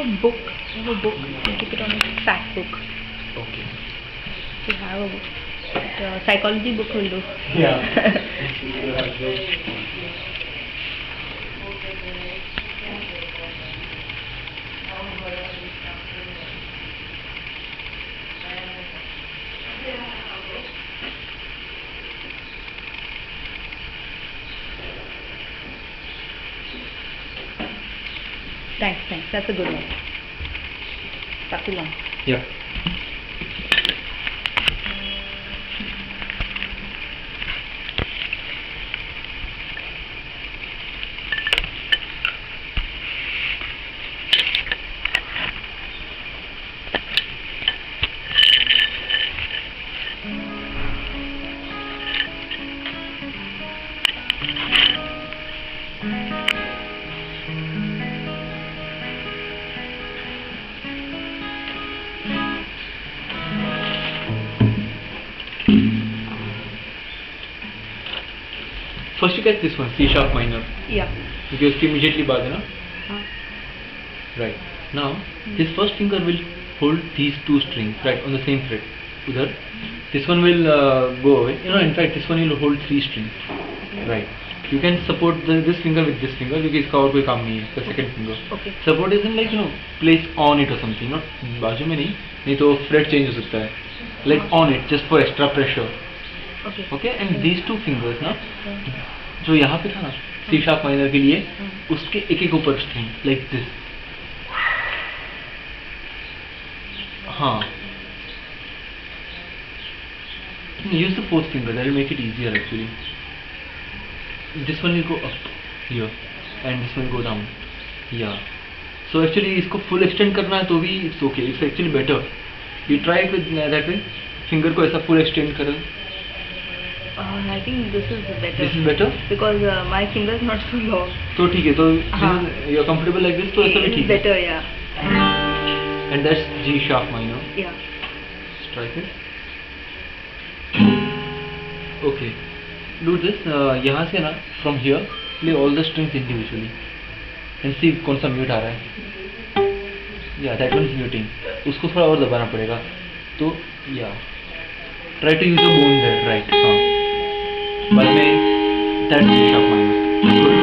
a book. I have a book. I keep it on a fat book. Okay. If you have a book. But, psychology book will do. Yeah. Thanks. That's a good one. Pass it on. Yeah. First you get this one, C sharp minor. Yeah. क्योंकि उसकी immediately बाद है ना. हाँ. Right. Now his first finger will hold these two strings right on the same fret. Udhar. This one will go away. In fact this one will hold three strings. Right. You can support this finger with this finger क्योंकि इसका और कोई काम नहीं है. The second finger. Okay. Support is in like place on it or something. Not बाजू में नहीं तो fret change हो सकता है. Like on it just for extra pressure. Okay. Okay. And these two fingers ना जो यहाँ पे था ना C sharp minor के लिए उसके एक ऊपर स्ट्रिंग like this. हाँ. Use the fourth finger. That will make it easier actually. This one will go up here and this one will go down. Yeah. So actually इसको full extend करना है तो भी it's okay. It's actually better. You try it with that way. Finger को ऐसा full extend करो. I think this is better. This is better? Because my finger is not so long. तो ठीक है तो you are comfortable like this तो ऐसा भी ठीक है. Better, yeah. And that's G sharp minor. Yeah. Strike it. Okay. Do this. यहाँ से ना from here play all the strings individually and see कौन सा mute आ रहा है. Yeah, that one is muting. उसको थोड़ा और दबाना पड़ेगा. तो yeah. Try to use a bone there, right? हाँ. बाद में that's G sharp minor. Good.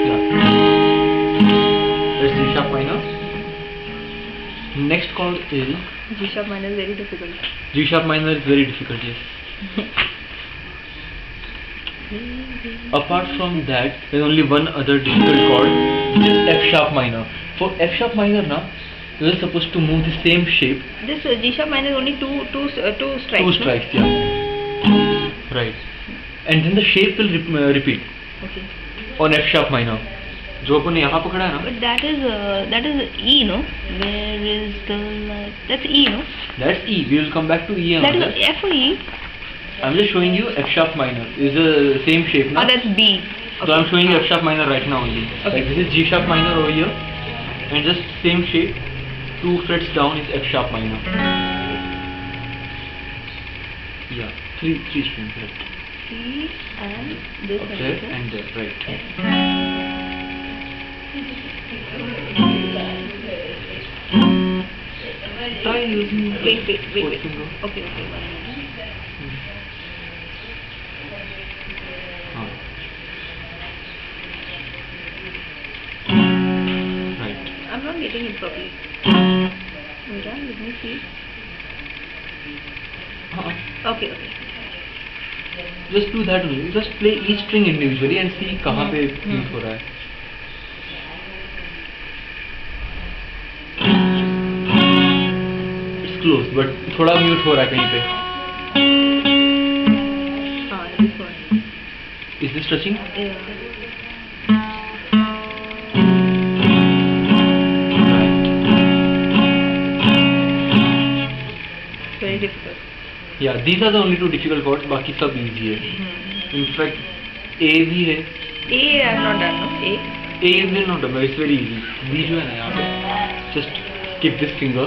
Yeah. That's G sharp minor. Next chord is G sharp minor is very difficult. G sharp minor is very difficult, yes. Apart from that, there is only one other difficult chord, which is F sharp minor. For F sharp minor, na, you are supposed to move the same shape. This G sharp minor is only two strikes. Two strikes, yeah. Right. And then the shape will repeat. Okay. On F sharp minor. जो अपन यहाँ पकड़ा है ना. But that is E, no? Where is the light? That's E, no? That's E. We will come back to E. That is F or E? I'm just showing you F sharp minor. Is the same shape, na? Oh, that's B. Okay. So Okay. I'm showing you F sharp minor right now only. Okay. Like this is G sharp minor over here, and just same shape. 2 frets down is F sharp minor. Yeah, three strings, right? C and this Up one. there and there, right? Try using Wait. fourth finger. Okay, 1 minute. Right. I'm not getting it properly. Mira, let me see. Okay. Just do that only. Just play each string individually and see कहाँ पे mute हो रहा है. It's close, but थोड़ा mute हो रहा है कहीं पे. This one. Is this touching? Yeah. Very difficult. Yeah, these are the only two difficult chords. बाकी सब easy है. In fact, A भी है. A I have not done, no? A. A is not done, but it's very easy. B जो है ना यहाँ पे, just skip this finger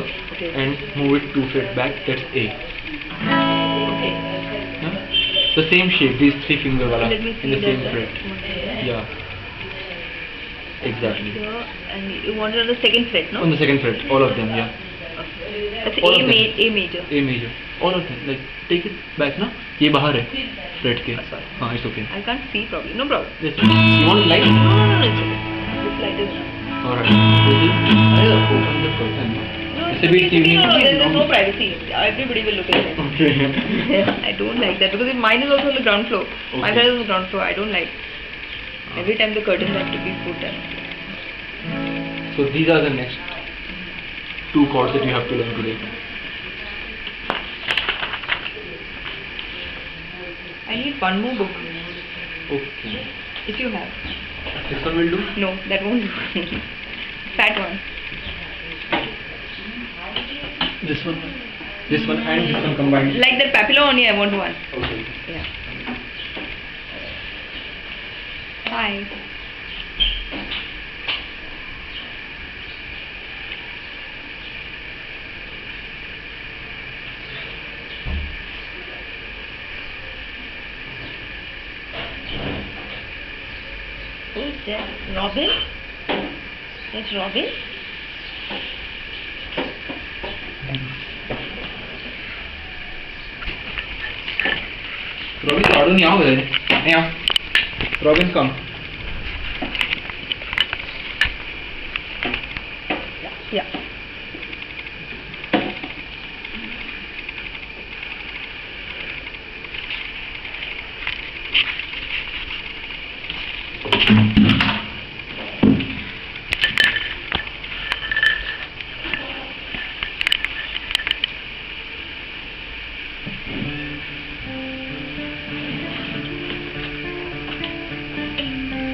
and move it 2 frets back. That's A. Okay. Yeah? The same shape, these 3 finger वाला Let me see in the same that. fret. Yeah. Exactly. Here, and you want it on the second fret, no? On the second fret, all of them, yeah. That's all A, of them. A major. A major, all of them. Like take it back ना, ये बाहर है fret के. Sorry. हाँ, it's okay. I can't see probably. No problem. Yes. You want light? No, it's okay. This light is. Alright. This is. I open the curtain. No, It's it's a bit okay, evening. no, there's no privacy. Everybody will look at it. Okay. I don't like that because mine is also on the ground floor. My Okay. side is on the ground floor. I don't like. Every time the curtains have to be put in. So these are the next two chords that you have to learn today. I need one more book. Okay. If you have. This one will do. No, that won't do. Fat one. This one and this one combined. Like that papilla only, I want one. Okay. Yeah. Hi. Who's that? Robin? That's Robin? Robin, pardon, यहाँ हो जाए. यहाँ. Robin, come. Yeah.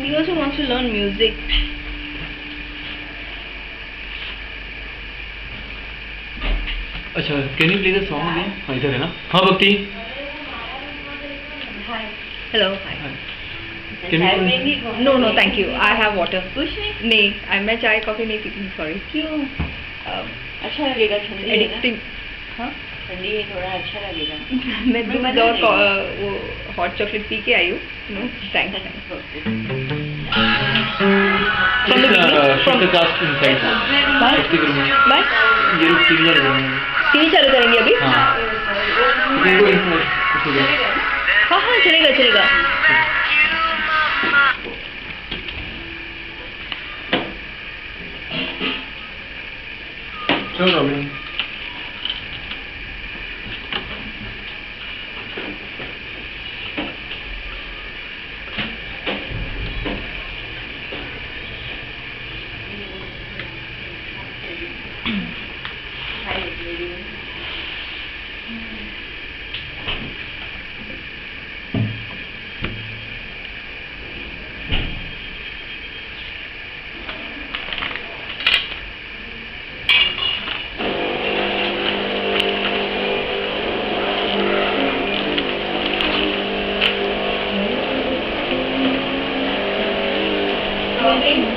He also wants to learn music. अच्छा, can you play the song again? हाँ, इधर है ना? हाँ, भक्ति. Hello. Hi. Can you play? No, thank you. I have water. नहीं, मैं चाय कॉफी नहीं पीती. Sorry. क्यों? अच्छा लगेगा ठंडी है ना? Addictive. हाँ? ठंडी है थोड़ा अच्छा लगेगा. मैं दूध मना और नहीं. वो हॉट चॉकलेट पी के आई हूँ. No, thanks. From the beginning? Shift the cast inside. Bye. Shift the room. Bye. ये लोग तीन जन हैं. टीवी चालू करेंगे अभी? हाँ. Go inside. It's okay. हाँ चलेगा. चलो robin. Robin.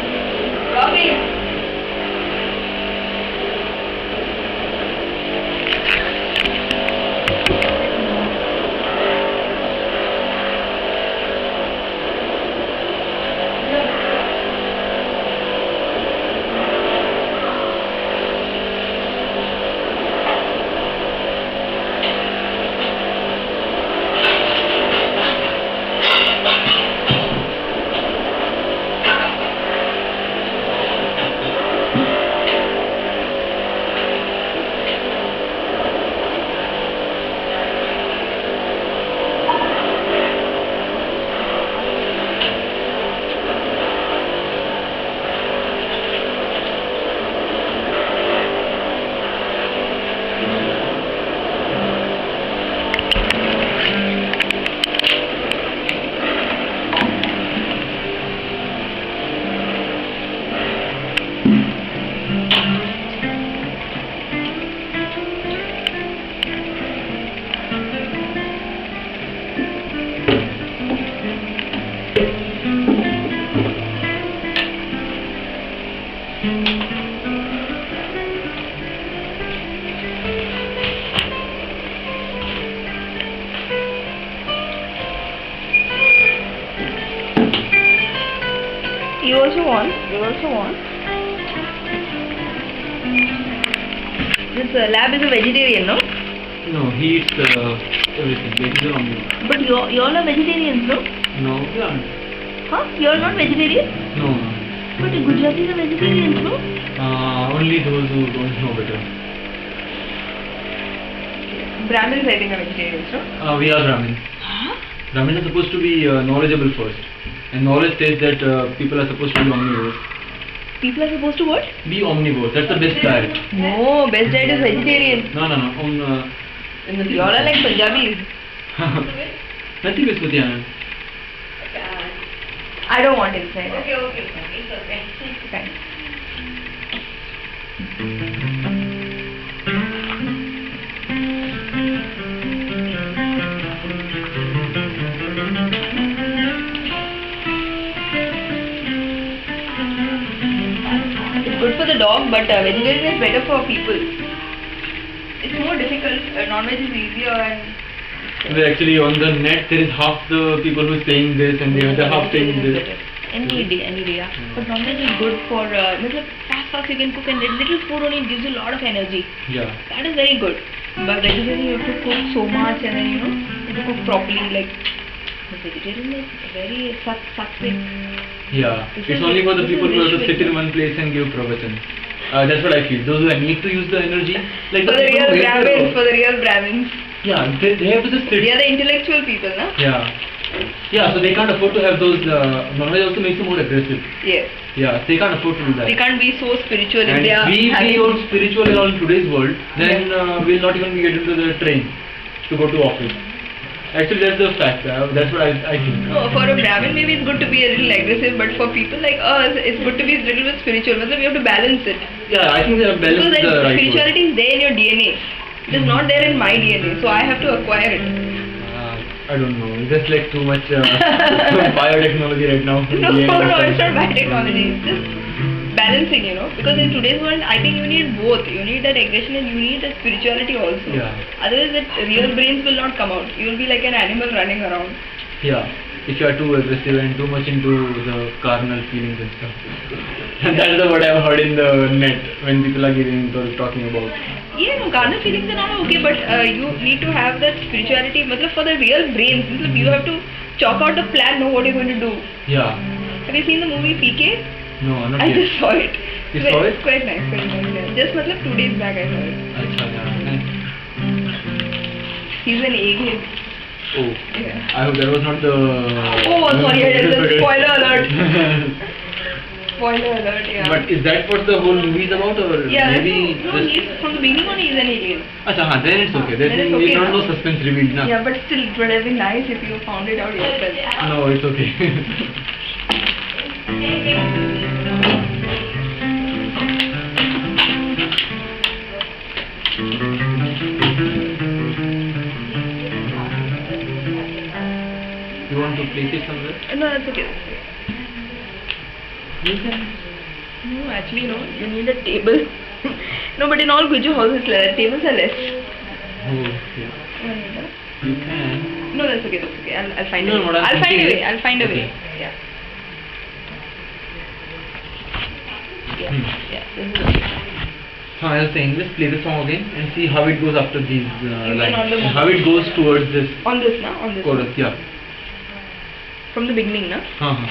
You also want? You also want? This lab is a vegetarian, no? No, he eats everything. Like he's an omnivore. But you all are vegetarians, no? No, we aren't. Huh? You are not vegetarian? No, no. But the Gujaratis are vegetarians, no? Only those who don't know better. Brahmins, I think, are vegetarians, no? We are Brahmins. Huh? Brahmins are supposed to be knowledgeable first. And knowledge says that people are supposed to be omnivores. People are supposed to what? Be omnivores. That's the best diet. No, best diet is vegetarian. No, no, no. You all are like Punjabis. Nothing is with you. I don't want inside. Okay, it's okay. Fine. It's good for the dog, but vegetarian is better for people. It's more difficult. Non-veg is easier and Well, actually, on the net, there is half the people who are saying this and the other half saying this. Any day, yeah. But non-veg is good for, fast you can cook and little food only gives you a lot of energy. Yeah. That is very good. But vegetarian you have to cook so much and then you have to cook properly. Like vegetarian is very sattvic. Yeah. This It's is- only for the this people is who have to rich sit with- in one place and give pravachan. That's what I feel. Those who need to use the energy, like For the people real who hate their Brahmins, work. for the real Brahmins. Yeah, they have to just sit. They are the intellectual people, na? Yeah. Yeah, so they can't afford to have those. Non-veg also makes them more aggressive. Yes. Yeah, they can't afford to do that. They can't be so spiritual if And they are we having... be all spiritual in all today's world, then we'll not even get into the train to go to office. Actually, that's the fact. That's what I think. No, for a Brahmin maybe it's good to be a little aggressive, but for people like us, it's good to be a little bit spiritual. Matlab, you have to balance it. Yeah, I think they have Because balanced the right spirituality is there in your DNA. It is not there in my DNA, so I have to acquire it. I don't know. That's like too much biotechnology right now. No, DNA no, stuff. it's not biotechnology. It's just balancing, Because in today's world, I think you need both. You need that aggression and you need that spirituality also. Yeah. Otherwise, that real brains will not come out. You will be like an animal running around. Yeah. If you are too aggressive and too much into the carnal feelings and stuff. That's what I've heard in the net when people are talking about. Yeah, no, carnal feelings are not okay, but you need to have that spirituality. Matlab, for the real brains, matlab, you have to chalk out the plan, know what you're going to do. Yeah. Have you seen the movie PK? No, not I yet. just saw it. You saw it? It's quite nice, quite nice. Yeah. Just matlab 2 days back I saw it. Acha, yeah. Nice. He's an egghead. Oh. Yeah. I hope that was not the... Oh, sorry, I did the spoiler alert. Spoiler alert, yeah. But is that what the whole movie is about, or yeah, maybe no, just... he's, from the beginning on he's an alien. Acha, then it's okay. Then it's There's okay not now. no suspense revealed, na? Yeah, but still it would have been nice if you found it out yourself. No, it's okay. You want to place it somewhere? No, that's okay. That's okay. You can. No, actually no. You need a table. No, but in all Guju houses, tables are less. Oh, okay. No? You can. No, that's okay. That's okay. I'll find No, a way. what I'm I'll find a thinking way. is- I'll find a okay. way. Yeah. Yeah. Hmm. Yeah. This is okay. So I was saying, let's play the song again and see how it goes after these Even lines. on the And how it goes towards this On this, na? On this. chorus, yeah. From the beginning, na? Uh-huh.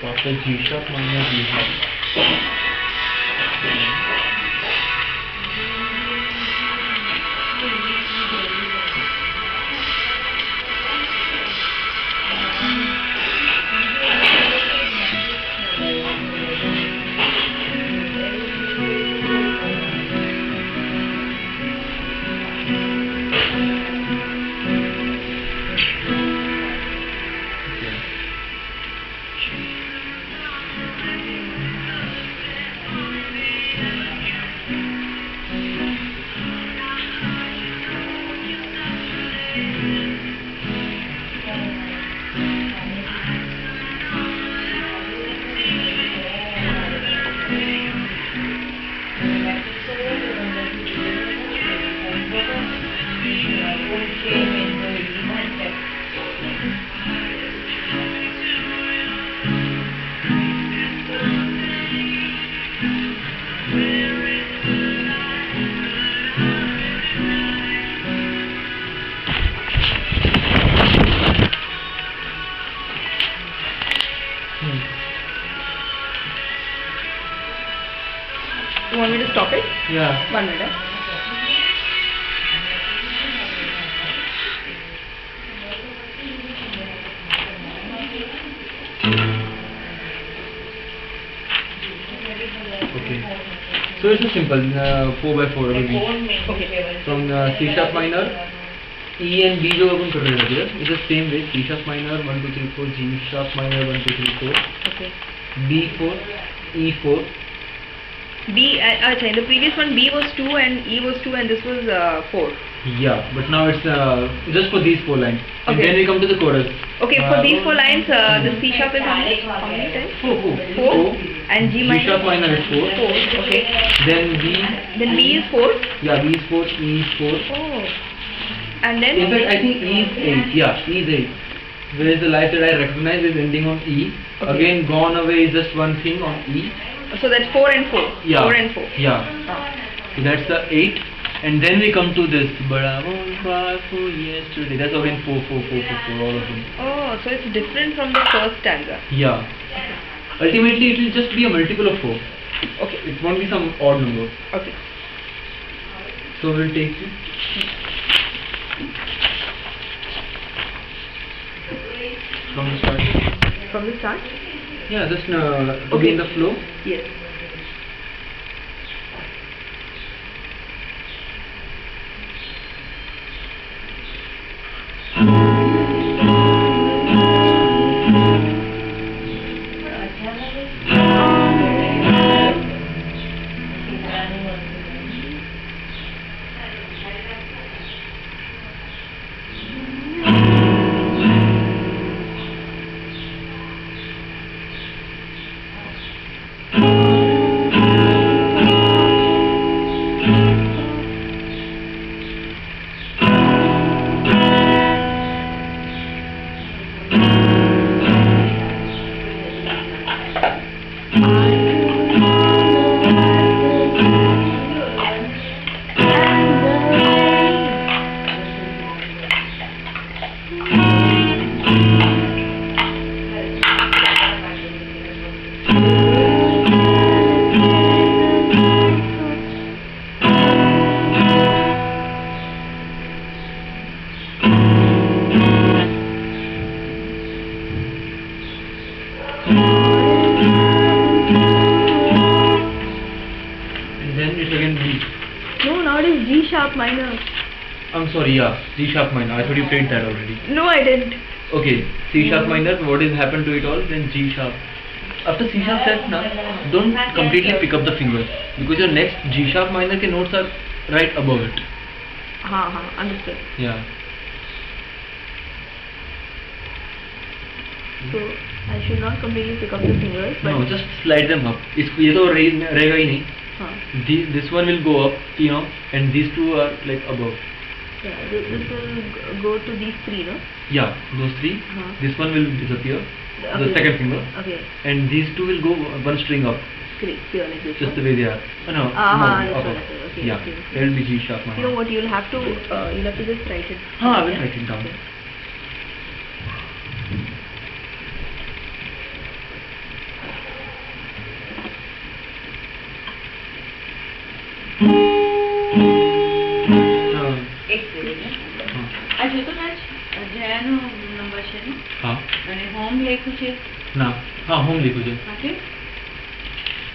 So after G sharp minor G sharp. stop it. Yeah. 1 minute. Okay. So it's a simple 4x4 will be Okay. from C sharp minor, E and B जो अपन कर रहे हैं here. It's the same way. C sharp minor 1 2 3 4, G sharp minor 1 2 3 4, Okay. B4, E4. B, in the previous one B was 2 and E was 2 and this was 4. Yeah, but now it's just for these 4 lines. And Okay. then we come to the chorus. Okay, for these 4 lines, the C sharp is how many times? 4. 4. And G G minor? sharp minor is 4. 4. Okay. Then B, Then B is 4. yeah, B is 4, E is 4. Oh. And then? In fact, I think E is 8. Yeah, E is 8. Whereas the life that I recognize is ending on E. Okay. Again, gone away is just one thing on E. So that's 4 and 4. Yeah. 4 and 4. Yeah. Ah. So that's the 8. And then we come to this. But I won't cry for yesterday. That's again 4, 4, 4, 4, 4, all of them. Oh, so it's different from the first stanza. Yeah. Ultimately, it will just be a multiple of 4. Okay. It won't be some odd number. Okay. So we'll take it. From the start. From the start? Yeah, just to Okay. be in the flow. Yes. And then it's again B. No, now it is G sharp minor. I'm sorry, yeah, G sharp minor. I thought you played that already. No, I didn't. Okay, C sharp minor, what is happened to it all? Then G sharp. After C sharp set now, don't completely pick up the finger because your next G sharp minor ke notes are right above it. Understood. Yeah. So I should not completely pick up the fingers, but No, just slide them up. ये तो रहेगा ही नहीं. हाँ. This one will go up, you know, and these two are like above. Yeah, this will go to these 3, no? Yeah, those 3. Huh. This one will disappear, the Okay. second finger, Okay, and these two will go one string up, great. Here like this. just the one. way they are. No, This up. one, okay. Yeah, Okay. that will be G sharp You know minor. what? You'll have to just write it. हाँ, I will Yeah. write it down. Okay. એક minute. આ જોતો ના જયાનો number છે ને हाँ, અને home લખ્યું છે ना, हाँ, होम लिखो जो. સાચું?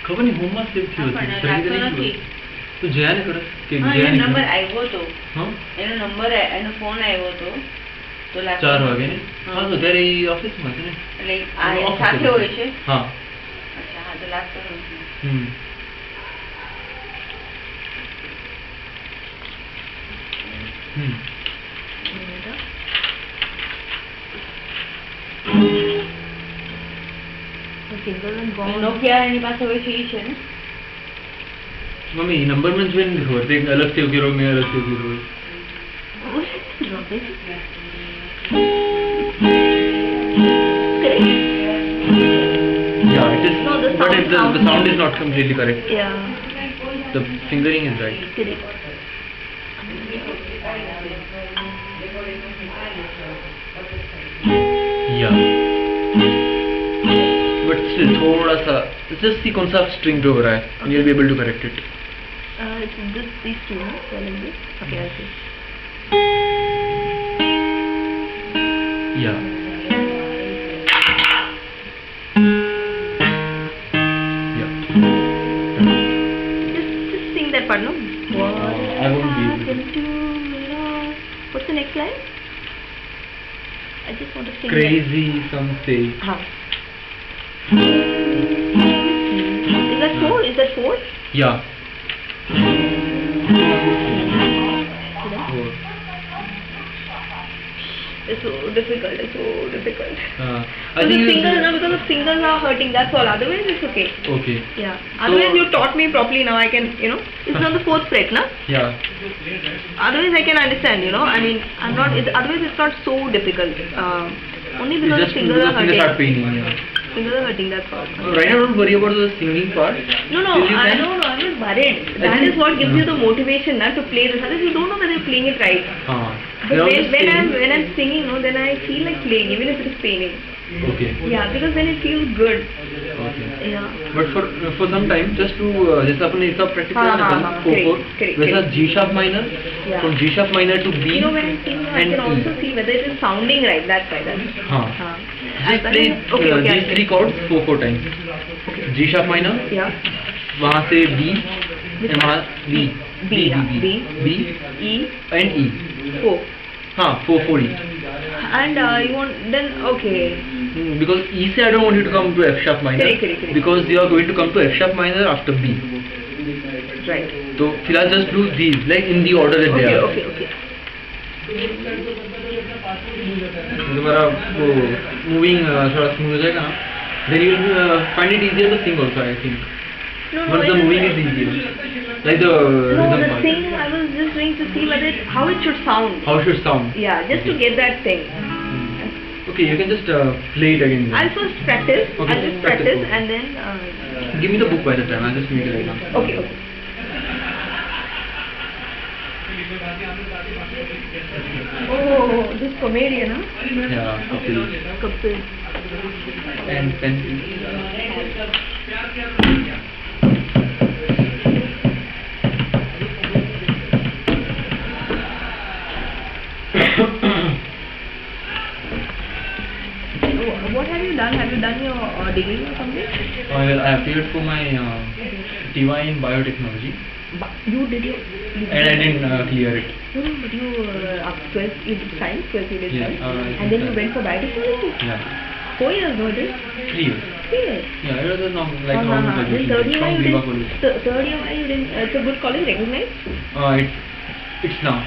खबर नहीं होम में सेव थी હા, होती. પણ सही લાગતો नहीं નથી. तो जया ने करो कि હા, जया એનો ने નંબર करो. આવ્યો હતો. हाँ, એનો નંબર એનો ફોન આવ્યો હતો તો લાગતો 4 નથી. વાગે ने. હા. हाँ, तो तेरे ऑफिस में थे ने. એટલે આ એનો એની office સાથે હતો. હોય છે. हाँ. અચ્છા હા તો લાગતો નથી. Hmm. Hmm. The fingers are gone. Nokia એની પાસે હોય છે ઈ છે ને मम्मी नंबर में जो नहीं खबर थे अलग से उकेरो मैं अलग से उकेरो. Rubbish. Yeah, it is. No, the but sound- the sound is not completely correct. Yeah, The fingering is right. correct. Yeah. But still थोड़ा सा just see कौन सा string पे हो रहा है and you'll be able to correct it. it's just these two, no? So like this. Okay, I'll see. Yeah. Yeah. Just sing that part, no? I won't be able to. What's the next line? I just want to sing. Crazy, some say. Huh. Is that four? Is that four? Yeah. It's so difficult. It's so difficult. I think Because the fingers are hurting. That's all. Otherwise, it's okay. Okay. Yeah. Otherwise, you taught me properly. Now I can, it's on the fourth fret, na? Yeah. Otherwise, I can understand. I mean, I'm not. Otherwise, it's not so difficult. Only because the It's just fingers are the fingers start hurting. paining. Yeah. Fingers are hurting. That's all. Right now, don't worry about the singing part. No, Till you I can- don't know. I'm not worried. I That think- is what gives you the motivation, na, to play this. Otherwise, you don't know whether you're playing it right. But Now when just sing. when I'm singing, no, then I feel like playing, even if it is paining. Okay. Yeah, because then it feels good. Okay. Yeah. But for some time, just to जैसे अपने इसका practice हाँ, करना हाँ, था, हाँ, 4/4, correct, वैसा correct. G sharp minor, Yeah. from G sharp minor to B. When I'm singing, I and can E. also see whether it is sounding right. That's why. हाँ. Just play Okay. these three chords 4/4 times. G sharp minor, Yeah. वहाँ से B, and वहाँ B, B, yeah. B, E. and E. 4. हाँ, 4/4 E. And you want then okay. Because E से I don't want you to come to F sharp minor. Correct. Because you are going to come to F sharp minor after B. Right. So फिलहाल just do these like in the order that they are. Okay. तुम्हारा वो moving थोड़ा smooth हो जाएगा ना. Then you will find it easier to sing also, I think. No. Once the moving is easier, like the No, rhythm the part. thing I was just doing to see how it should sound. How it should sound. Yeah, just to Okay. get that thing. Okay, you can just play it again. Then. I'll first practice. Okay, I'll just practice. practice and then. Give me the book by the time. I'll just make it right now. Okay. Oh, this comedian, huh? Yeah, Kapil. Kapil. And pencil. What have you done? Have you done your degree or something? Well, I appeared for my TY in biotechnology, You did your. and I didn't clear it. No, but you up 12th you did science, 12th you did Yeah, science, and then you went for biotechnology. Yeah, 4 years, no, it is 3 years. 3 years. Yeah, it was a like a Then normal graduation third year from you Viva didn't. College. Third year why you didn't? It's a good college, recognized. It's now.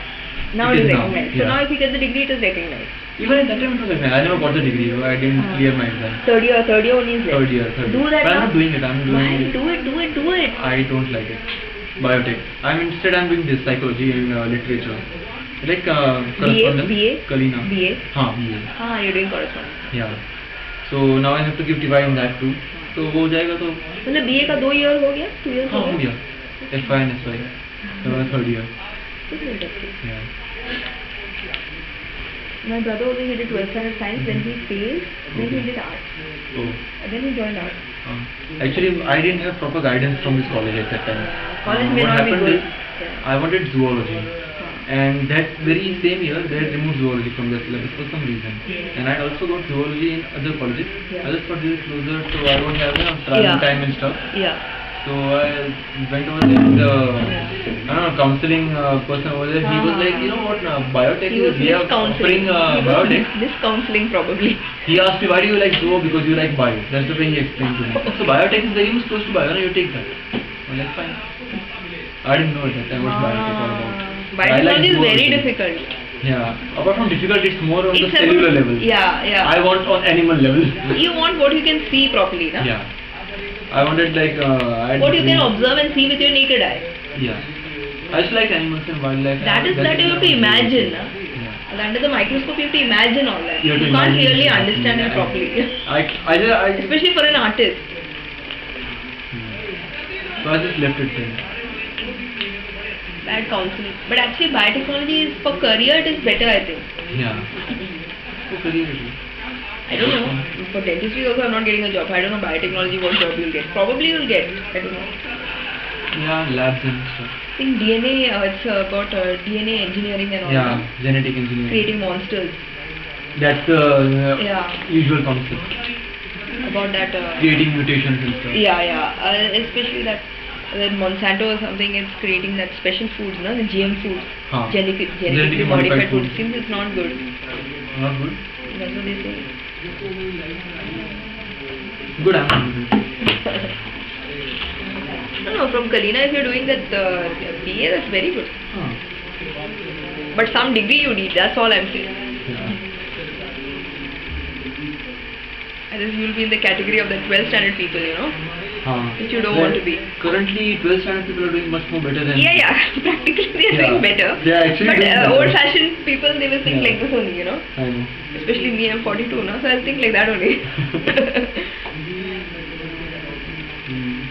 Now It it is is now, recognized. So yeah. now if you get the degree, it is recognized. Even at that time it was like I never got the degree. I didn't clear my exam. Third year only is there. Third year. Do that But I'm now. not doing it. I'm Why? doing. Do it. I don't like it. Biotech. I'm doing this psychology and literature. Like correspondence. BA? Kalina. BA. हाँ BA. You're doing correspondence. Yeah. So now I have to give TY in that too. तो वो हो जाएगा तो मतलब BA का 2 year हो गया, 2 years हाँ हो हो गया. गया. FY and SY. Third year. This is interesting. Yeah. My brother also he did 12th standard science. When he failed, then he did arts. Oh. And then he joined arts. Actually, I didn't have proper guidance from this college at that time. College may What not be happened good. is, I wanted zoology. And that very same year, they had removed zoology from the syllabus for some reason. And I also got zoology in other colleges. Yeah. I just thought this is closer, so I won't have travel Yeah. time and stuff. Yeah. So I went over there. The counseling person over there. He was like, you know what, biotech He was is we are offering biotech. Miscounseling probably. He asked me, why do you like zoo? Because you like bio. That's the thing he explained to me. So biotech is very much close to bio. No, you take that. I'm like, fine. I didn't know at that time what biotech all about. Biotechnology is very zoology. difficult. Yeah. Apart from difficult, it's more on the It's cellular about- level. Yeah. I want on animal level. You want what you can see properly, na? Yeah. I wanted like. What you can observe and see with your naked eye. Yeah. I just like animals and wildlife. That you have to imagine, na? Yeah. Under the microscope, you have to imagine all that. You have to You can't imagine really it. understand it properly. I Especially for an artist. So I just left it there. Bad counseling. But actually, biotechnology is for career, it is better, I think. Yeah. Oh, career. I don't know. For dentistry also, I'm not getting a job. I don't know biotechnology what job you'll get. Probably you'll get. I don't know. Yeah, labs and stuff. think DNA, it's about DNA engineering and all. Yeah, no? genetic engineering. Creating monsters. That's the Yeah. usual concept. About that. Creating mutations and stuff. Yeah. Especially that Monsanto or something is creating that special foods, no? The GM foods. Huh. Genetically modified foods. Seems it's not good. Not good. That's what they say. Good, I'm not good. No, from Kalina, if you're doing that BA, that's very good. Huh. But some degree you need, that's all I'm saying. Yeah. Otherwise you'll be in the category of the 12th standard people, you know, which you don't want to be. Currently, 12th standard people are doing much more better than. Yeah, practically they're doing better. They are actually But doing better. old-fashioned people, they will think Yeah. like this only, you know. I know. Especially me, I'm 42 now, so I'll think like that only. Hmm.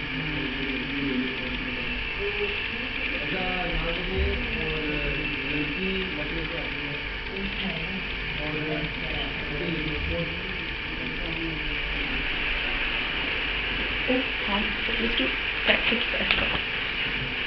Oh, let's do practice first.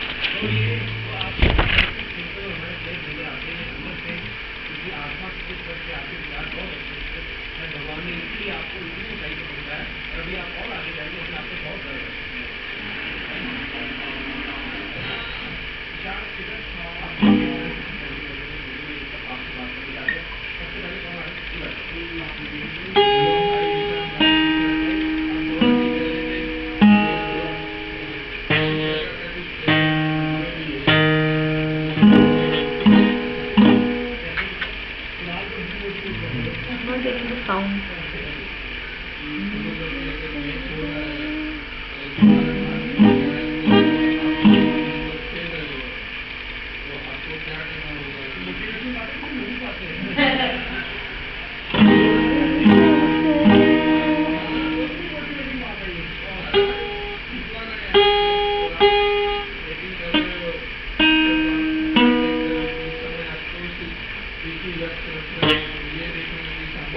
I'm not getting the sound.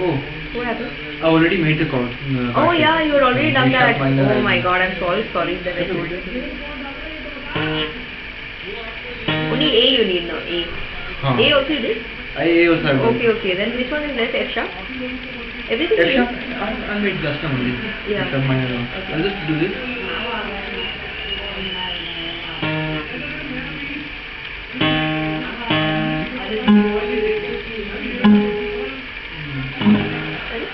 Oh, What happened? I already made the call. Oh yeah, you had already done that. Minor. Oh my god, I'm sorry that I told you. Only A you need now, A. Huh. A also you did? I also have done. Okay, then which one is left? F sharp? Everything F is sharp, I made just now only. Yeah. F sharp minor. I'll just do this. Sorry?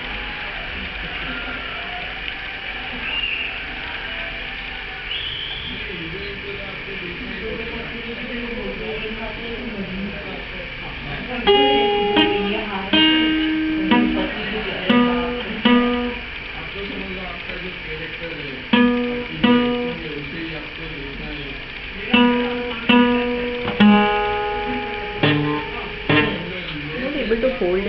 I'm not able to hold it.